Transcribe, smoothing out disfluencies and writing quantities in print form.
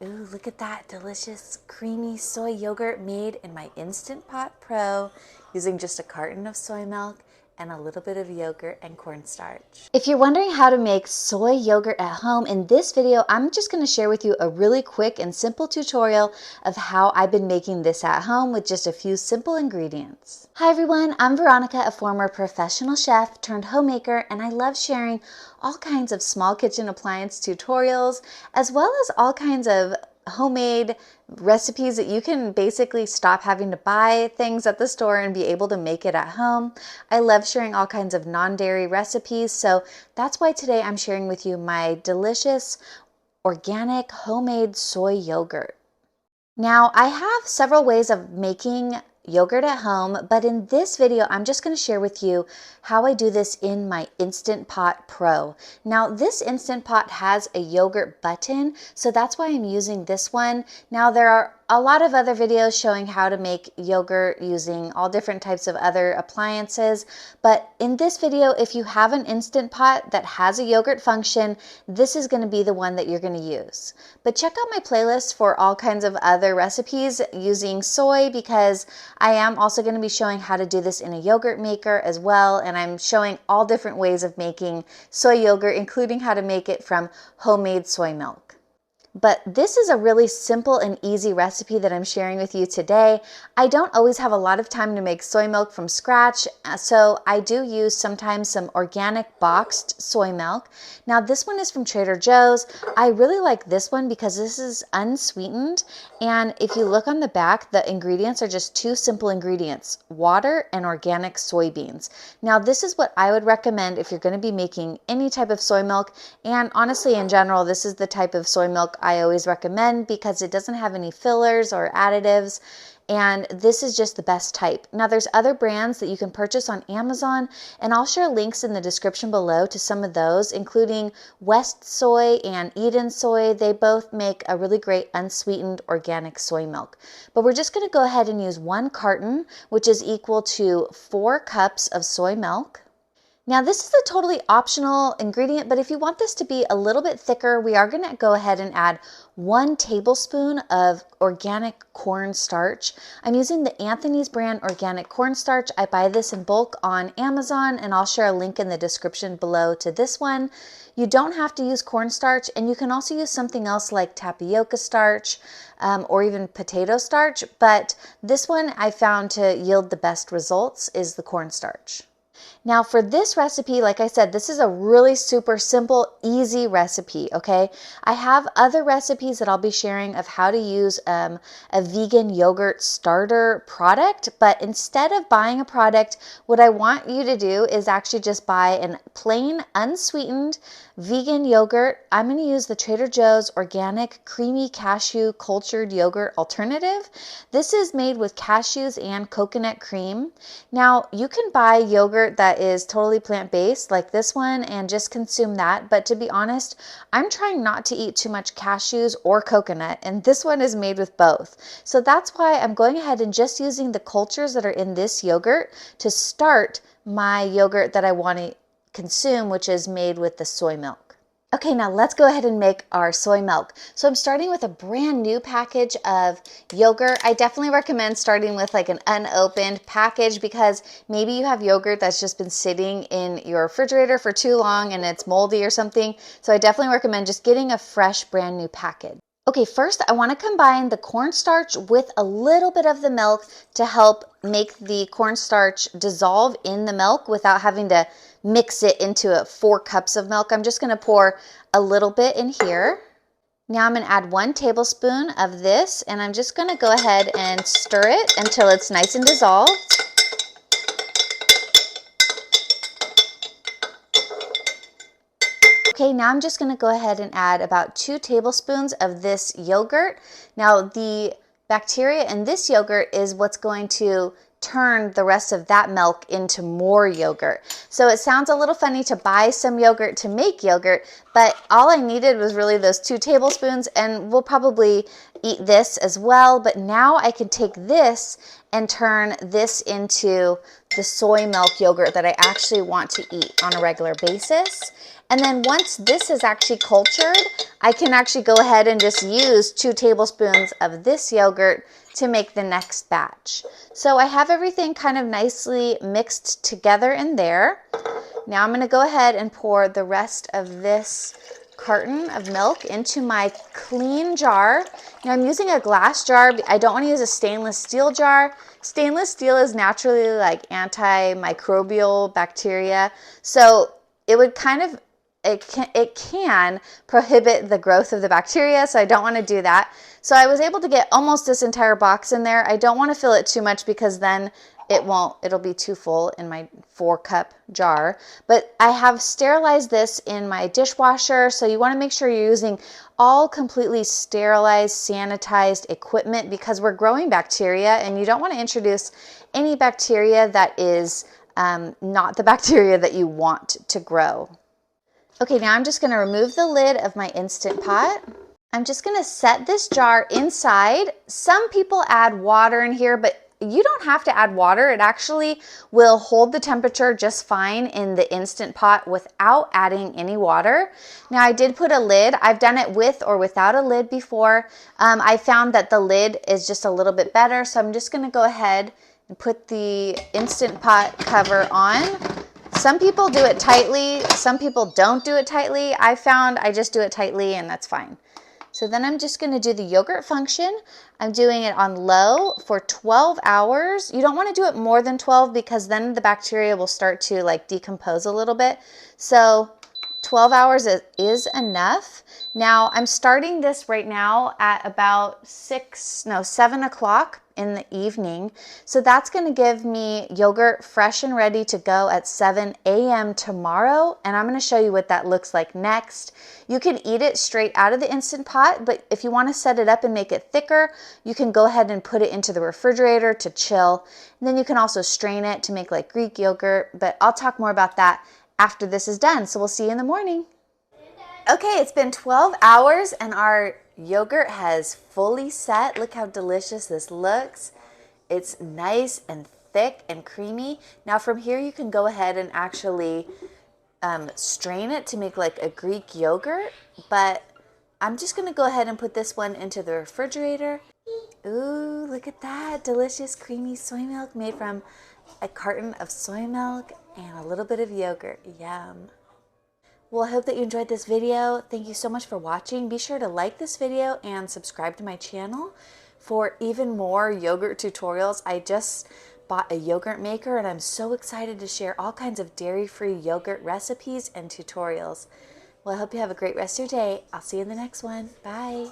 Ooh, look at that delicious creamy soy yogurt made in my Instant Pot Pro using just a carton of soy milk and a little bit of yogurt and cornstarch. If you're wondering how to make soy yogurt at home, in this video, I'm just going to share with you a really quick and simple tutorial of how I've been making this at home with just a few simple ingredients. Hi everyone, I'm Veronica, a former professional chef turned homemaker, and I love sharing all kinds of small kitchen appliance tutorials, as well as all kinds of homemade recipes that you can basically stop having to buy things at the store and be able to make it at home. I love sharing all kinds of non-dairy recipes, so that's why today I'm sharing with you my delicious organic homemade soy yogurt. Now, I have several ways of making yogurt at home, but in this video, I'm just going to share with you how I do this in my Instant Pot Pro. Now, this Instant Pot has a yogurt button, so that's why I'm using this one. Now, there are a lot of other videos showing how to make yogurt using all different types of other appliances, but in this video, if you have an Instant Pot that has a yogurt function, this is going to be the one that you're going to use. But check out my playlist for all kinds of other recipes using soy, because I am also going to be showing how to do this in a yogurt maker as well, and I'm showing all different ways of making soy yogurt, including how to make it from homemade soy milk. But this is a really simple and easy recipe that I'm sharing with you today. I don't always have a lot of time to make soy milk from scratch, so I do use sometimes some organic boxed soy milk. Now this one is from Trader Joe's. I really like this one because this is unsweetened, and if you look on the back, the ingredients are just two simple ingredients: water and organic soybeans. Now this is what I would recommend if you're going to be making any type of soy milk, and honestly in general, this is the type of soy milk I always recommend because it doesn't have any fillers or additives, and this is just the best type. Now there's other brands that you can purchase on Amazon, and I'll share links in the description below to some of those, including West Soy and Eden Soy. They both make a really great unsweetened organic soy milk. But we're just going to go ahead and use 1 carton, which is equal to 4 cups of soy milk. Now this is a totally optional ingredient, but if you want this to be a little bit thicker, we are going to go ahead and add 1 tablespoon of organic cornstarch. I'm using the Anthony's brand organic cornstarch. I buy this in bulk on Amazon, and I'll share a link in the description below to this one. You don't have to use cornstarch, and you can also use something else like tapioca starch or even potato starch, but this one I found to yield the best results is the cornstarch. Now for this recipe, like I said, this is a really super simple, easy recipe, okay? I have other recipes that I'll be sharing of how to use a vegan yogurt starter product, but instead of buying a product, what I want you to do is actually just buy a plain, unsweetened vegan yogurt. I'm going to use the Trader Joe's organic creamy cashew cultured yogurt alternative. This is made with cashews and coconut cream. Now you can buy yogurt that is totally plant-based like this one and just consume that, but to be honest, I'm trying not to eat too much cashews or coconut, and this one is made with both. So that's why I'm going ahead and just using the cultures that are in this yogurt to start my yogurt that I want to consume, which is made with the soy milk. Okay, now let's go ahead and make our soy milk. So I'm starting with a brand new package of yogurt. I definitely recommend starting with like an unopened package because maybe you have yogurt that's just been sitting in your refrigerator for too long and it's moldy or something. So I definitely recommend just getting a fresh brand new package. Okay, first I want to combine the cornstarch with a little bit of the milk to help make the cornstarch dissolve in the milk without having to mix it into 4 cups of milk. I'm just going to pour a little bit in here. Now I'm going to add 1 tablespoon of this, and I'm just going to go ahead and stir it until it's nice and dissolved. Okay, now I'm just going to go ahead and add about 2 tablespoons of this yogurt. Now the bacteria in this yogurt is what's going to turn the rest of that milk into more yogurt. So it sounds a little funny to buy some yogurt to make yogurt, but all I needed was really those 2 tablespoons, and we'll probably eat this as well. But now I can take this and turn this into the soy milk yogurt that I actually want to eat on a regular basis. And then once this is actually cultured, I can actually go ahead and just use 2 tablespoons of this yogurt to make the next batch. So I have everything kind of nicely mixed together in there. Now I'm going to go ahead and pour the rest of this carton of milk into my clean jar. Now I'm using a glass jar. I don't want to use a stainless steel jar. Stainless steel is naturally like antimicrobial bacteria, so it would kind of it can prohibit the growth of the bacteria, so I don't want to do that. So I was able to get almost this entire box in there. I don't want to fill it too much because then it'll be too full in my 4-cup jar. But I have sterilized this in my dishwasher, so you want to make sure you're using all completely sterilized, sanitized equipment because we're growing bacteria and you don't want to introduce any bacteria that is not the bacteria that you want to grow. Okay, now I'm just going to remove the lid of my Instant Pot. I'm just going to set this jar inside. Some people add water in here, but you don't have to add water. It actually will hold the temperature just fine in the Instant Pot without adding any water. Now I did put a lid. I've done it with or without a lid before. I found that the lid is just a little bit better, so I'm just going to go ahead and put the Instant Pot cover on. Some people do it tightly, some people don't do it tightly. I found I just do it tightly and that's fine. So then I'm just going to do the yogurt function. I'm doing it on low for 12 hours. You don't want to do it more than 12 because then the bacteria will start to like decompose a little bit. So 12 hours is enough. Now I'm starting this right now at about 7 o'clock in the evening. So that's going to give me yogurt fresh and ready to go at 7 a.m. tomorrow. And I'm going to show you what that looks like next. You can eat it straight out of the Instant Pot, but if you want to set it up and make it thicker, you can go ahead and put it into the refrigerator to chill. And then you can also strain it to make like Greek yogurt, but I'll talk more about that after this is done. So we'll see you in the morning. Okay, it's been 12 hours and our yogurt has fully set. Look how delicious this looks. It's nice and thick and creamy. Now from here you can go ahead and actually strain it to make like a Greek yogurt, but I'm just gonna go ahead and put this one into the refrigerator. Ooh, look at that delicious creamy soy milk made from a carton of soy milk and a little bit of yogurt. Yum. Well, I hope that you enjoyed this video. Thank you so much for watching. Be sure to like this video and subscribe to my channel for even more yogurt tutorials. I just bought a yogurt maker and I'm so excited to share all kinds of dairy-free yogurt recipes and tutorials. Well, I hope you have a great rest of your day. I'll see you in the next one. Bye.